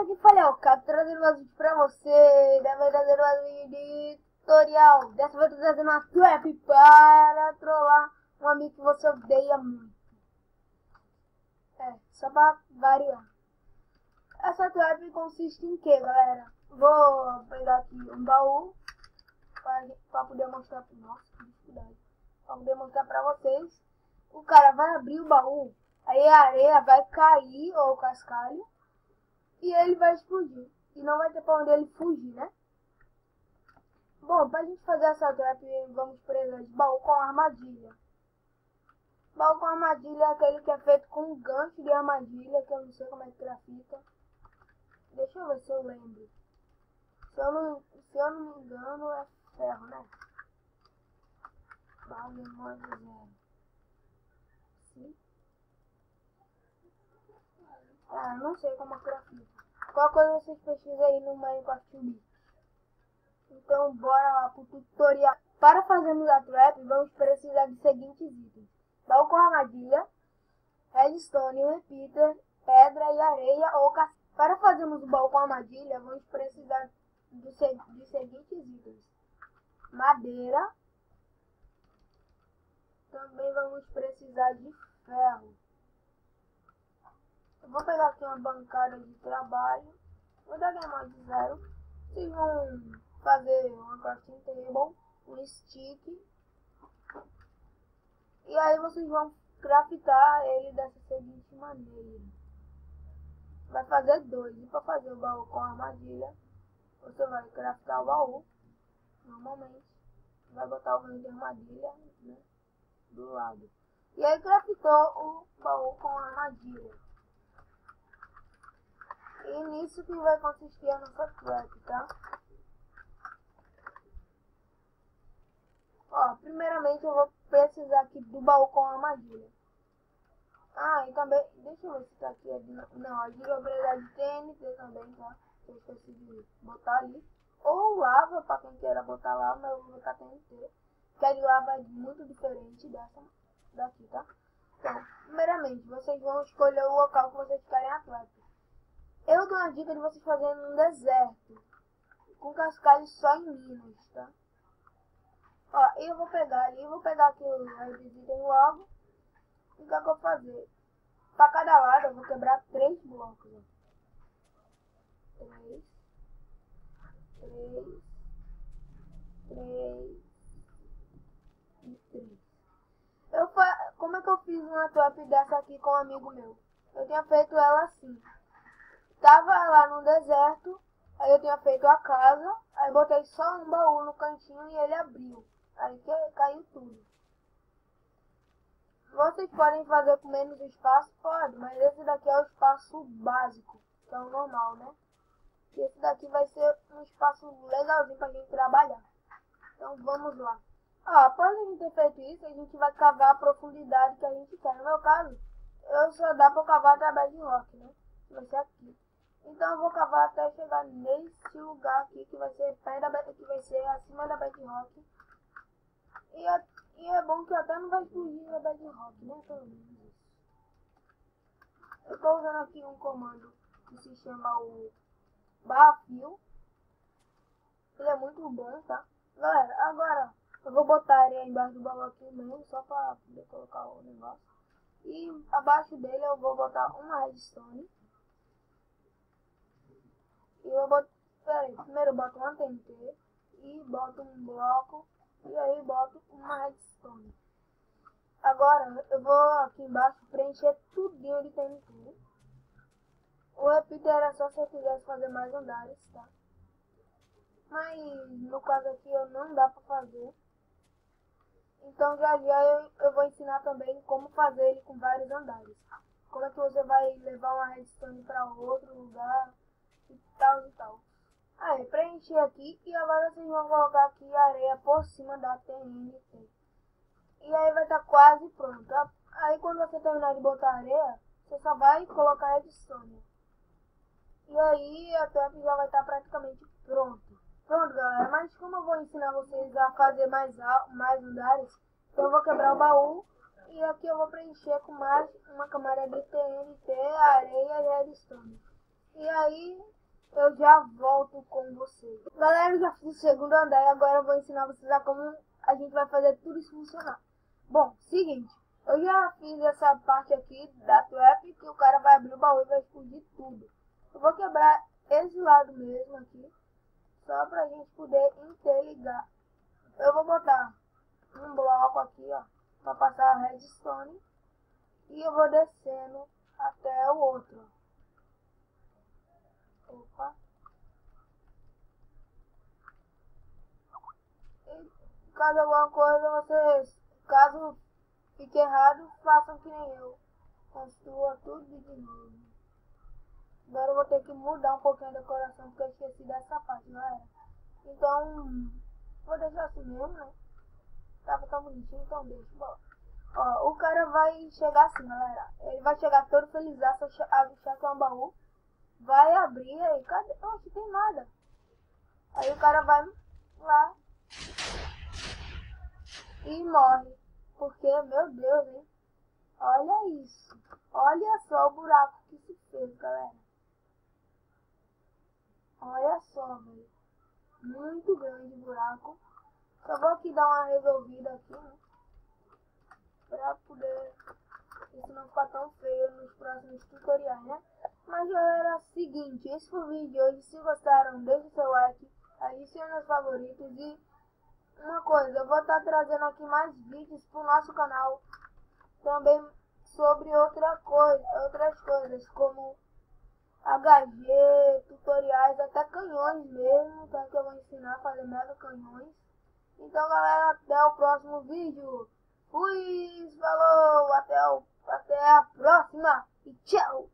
aqui falei, ó, cara, trazendo mais vídeo pra você, da verdadeira vídeo de tutorial. Dessa vez eu tô trazendo uma trap para trollar um amigo que você odeia muito. Só pra variar. Essa trap consiste em que, galera? Vou pegar aqui um baú pra poder mostrar pra... Nossa, que dificuldade. Pra poder mostrar pra vocês. O cara vai abrir o baú, aí a areia vai cair, ou o cascalho, e ele vai explodir. E não vai ter pra onde ele fugir, né? Bom, pra gente fazer essa trap, vamos precisar de baú com armadilha. Baú com armadilha é aquele que é feito com um gancho de armadilha, que eu não sei como é que grafita. Deixa eu ver se eu lembro. Se eu não me engano, é ferro, né? Baú de armadilha. Sim. Não sei como é grafita. Qualquer coisa vocês pesquisam aí no Minecraft Beat. Então bora lá pro tutorial. Para fazermos a trap, vamos precisar de seguintes itens: baú com armadilha, redstone, repeater, pedra e areia ou cascalho. Para fazermos o baú com armadilha, vamos precisar de seguintes itens: madeira, também vamos precisar de ferro. Eu vou pegar aqui uma bancada de trabalho, vou dar mais de 0. Vocês vão fazer uma crafting table, um stick, e aí vocês vão craftar ele dessa seguinte maneira. Vai fazer 2, e para fazer o baú com armadilha, você vai craftar o baú, normalmente, vai botar o ganho de armadilha, né, do lado. E aí craftou o baú com armadilha. E nisso que vai consistir a nossa trap, tá? Ó, primeiramente eu vou precisar aqui do baú com armadilha. E também, deixa eu ver se tá aqui, não, a durabilidade de TNT também, tá? Eu esqueci de botar ali. Ou lava, pra quem queira botar lava, mas eu vou botar TNT. Que a de lava é muito diferente daqui, tá? Então, primeiramente, vocês vão escolher o local que vocês querem a trap. Eu dou uma dica de vocês fazerem num deserto, com cascalho só em Minas, tá? Ó, eu vou pegar aqui os itens logo. E o que é que eu vou fazer? Para cada lado eu vou quebrar 3 blocos. Ó. 3 e 3. Como é que eu fiz uma trap dessa aqui com um amigo meu? Eu tinha feito ela assim. Tava lá no deserto, aí eu tinha feito a casa, aí botei só um baú no cantinho e ele abriu. Aí caiu tudo. Vocês podem fazer com menos espaço? Pode, mas esse daqui é o espaço básico, que é o normal, né? E esse daqui vai ser um espaço legalzinho pra gente trabalhar. Então vamos lá. Após a gente ter feito isso, a gente vai cavar a profundidade que a gente quer. No meu caso, eu só dá pra cavar através de rock, né? Vai ser aqui. Então eu vou cavar até chegar nesse lugar aqui, que vai ser que vai ser acima da bedrock. E é bom que até não vai explodir a bedrock, né? Pelo menos isso. Eu tô usando aqui um comando que se chama o /fio. Ele é muito bom, tá? Galera, agora eu vou botar a areia embaixo do baú aqui mesmo, só pra poder colocar o negócio. E abaixo dele eu vou botar uma redstone. E eu boto, primeiro eu boto uma TNT e boto um bloco e aí boto uma redstone. Agora eu vou aqui embaixo preencher tudinho de TNT. O repeater era só se eu quisesse fazer mais andares, tá? Mas no caso aqui eu não dá pra fazer. Então já eu vou ensinar também como fazer ele com vários andares. Como é que você vai levar uma redstone para outro lugar. E tal. Aí, preenchi aqui e agora vocês vão colocar aqui a areia por cima da TNT. E aí vai estar quase pronto. Aí quando você terminar de botar a areia, você só vai colocar a redstone. E aí a trap já vai estar praticamente pronto. Pronto, galera, mas como eu vou ensinar vocês a fazer mais andares, então eu vou quebrar o baú. E aqui eu vou preencher com mais uma camada de TNT, areia e redstone. E aí eu já volto com vocês. Galera, eu já fiz o segundo andar e agora eu vou ensinar vocês a como a gente vai fazer tudo isso funcionar. Bom, seguinte, eu já fiz essa parte aqui da trap que o cara vai abrir o baú e vai explodir tudo. Eu vou quebrar esse lado mesmo aqui, só pra gente poder interligar. Eu vou botar um bloco aqui, ó, pra passar a redstone, e eu vou descendo até o outro. Opa. E caso alguma coisa vocês, caso fique errado, façam que nem eu. Construa tudo de novo. Agora eu vou ter que mudar um pouquinho a decoração porque eu esqueci dessa parte, galera. Então, vou deixar assim mesmo, né? Tava tão bonitinho, então deixa. Bom, ó, o cara vai chegar assim, galera. Ele vai chegar todo felizaço, achar que é um baú. Vai abrir aí, cadê? Oxe, tem nada. Aí o cara vai lá e morre. Porque, meu Deus, hein? Olha isso. Olha só o buraco que se fez, galera. Olha só, velho. Muito grande o buraco. Só vou aqui dar uma resolvida aqui, né? Pra poder isso não ficar tão feio nos próximos tutoriais, né? Mas galera, seguinte, esse foi o vídeo de hoje. Se gostaram, deixe seu like, adicione aos favoritos e uma coisa, eu vou estar trazendo aqui mais vídeos pro nosso canal também sobre outras coisas como HG, tutoriais, até canhões mesmo, tá? Que eu vou ensinar a fazer mega canhões. Então galera, até o próximo vídeo. Fui, falou, até a próxima e tchau!